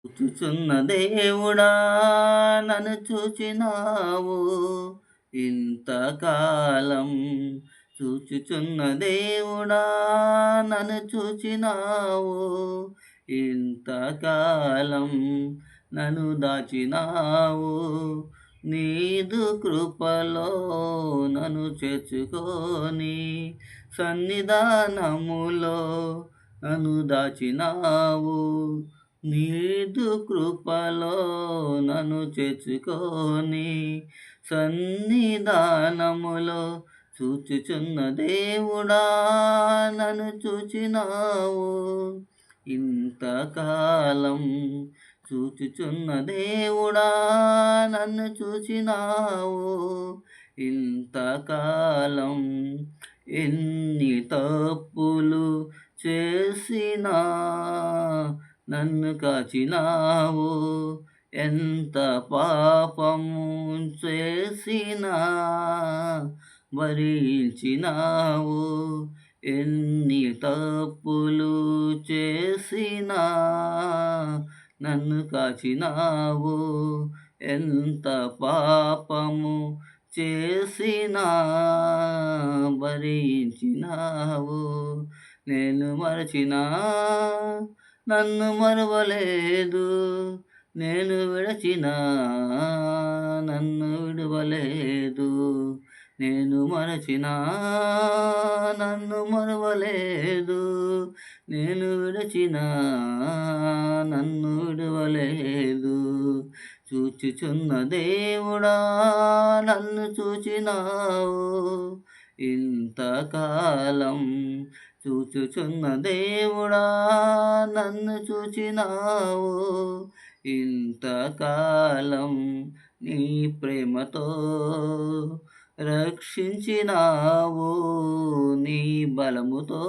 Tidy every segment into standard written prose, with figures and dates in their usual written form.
చూచుచున్న దేవుడా నన్ను చూచినావు ఇంతకాలం. చూచుచున్న దేవుడా నన్ను చూచినావు ఇంతకాలం. నన్ను దాచినావు నీదు కృపలో నన్ను చేర్చుకొని సన్నిధానములో నన్ను దాచినావు. నీదు కృపలో నన్ను చేర్చుకొని సన్నిధానములో చూచుచున్న దేవుడా నన్ను చూచినావు ఇంతకాలం. చూచుచున్న దేవుడా నన్ను చూచినావు ఇంతకాలం. ఎన్ని తప్పులు చేసినా నన్ను కాచినావు, ఎంత పాపము చేసినా భరించినావు. ఎన్ని తప్పులు చేసినా నన్ను కాచినావు, ఎంత పాపము చేసినా భరించినావు. నేను మరచినా నన్ను మరువలేదు, నేను విడచినా నన్ను విడువలేదు. నేను మరచినా నన్ను మరువలేదు, నేను విడచినా నన్ను విడువలేదు. చూచుచున్న దేవుడా నన్ను చూచినావు ఇంతకాలం. చూచుచున్న దేవుడా నన్ను చూచినావు ఇంతకాలం. నీ ప్రేమతో రక్షించినావు, నీ బలముతో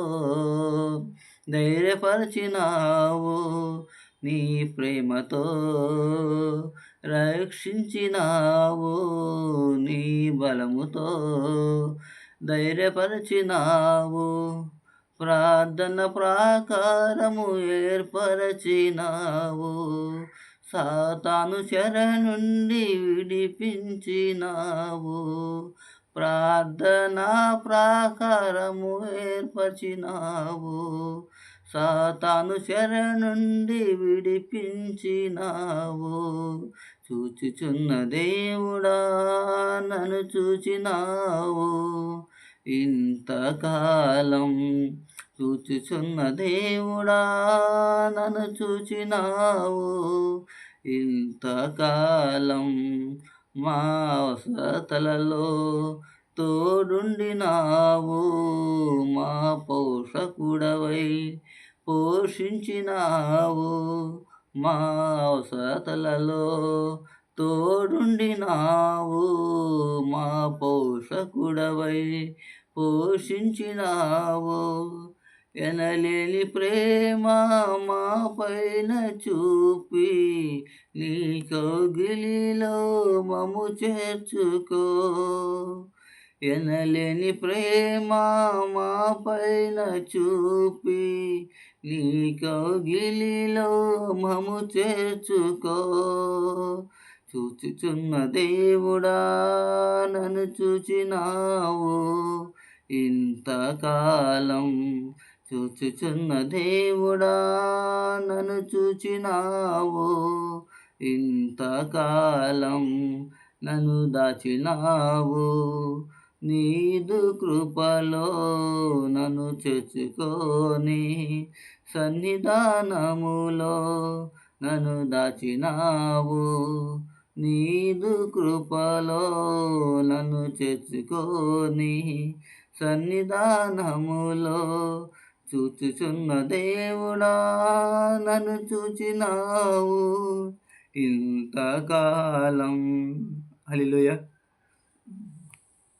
ధైర్యపరచినావు. నీ ప్రేమతో రక్షించినావు, నీ బలముతో ధైర్యపరచినావు. ప్రార్థన ప్రాకారము ఏర్పరచినావు, సాతాను చెర నుండి విడిపించినావు. ప్రార్థనా ప్రాకారము ఏర్పరిచినావు, సాతాను చెర నుండి విడిపించినావు. చూచుచున్న దేవుడా నన్ను చూచినావు ఇంతకాలం. చూచుచున్న దేవుడా నన్ను చూచినావు ఇంతకాలం. మా అవసరతలలో తోడుండినావు, మా పోషకుడవై పోషించినావు. మా అవసరతలలో తోడుండినావు, మా పోషకుడవై పోషించినావు. ఎనలేని ప్రేమ మా పైన చూపి నీ కౌగిలిలో మము చేర్చుకో. ఎనలేని ప్రేమ మా పైన చూపి నీ కౌగిలిలో మము చేర్చుకో. చూచుచున్న దేవుడా నన్ను చూచినావు ఇంతకాలం. చూచుచున్న దేవుడా నన్ను చూచినావు ఇంతకాలం. నన్ను దాచినావు నీదు కృపలో నన్ను చేర్చుకొని సన్నిధానములో నన్ను దాచినావు. నీదు కృపలో నన్ను చేర్చుకొని సన్నిధానములో చూచుచున్న దేవుడా నన్ను చూచినావు ఇంతకాలం. హల్లెలూయా.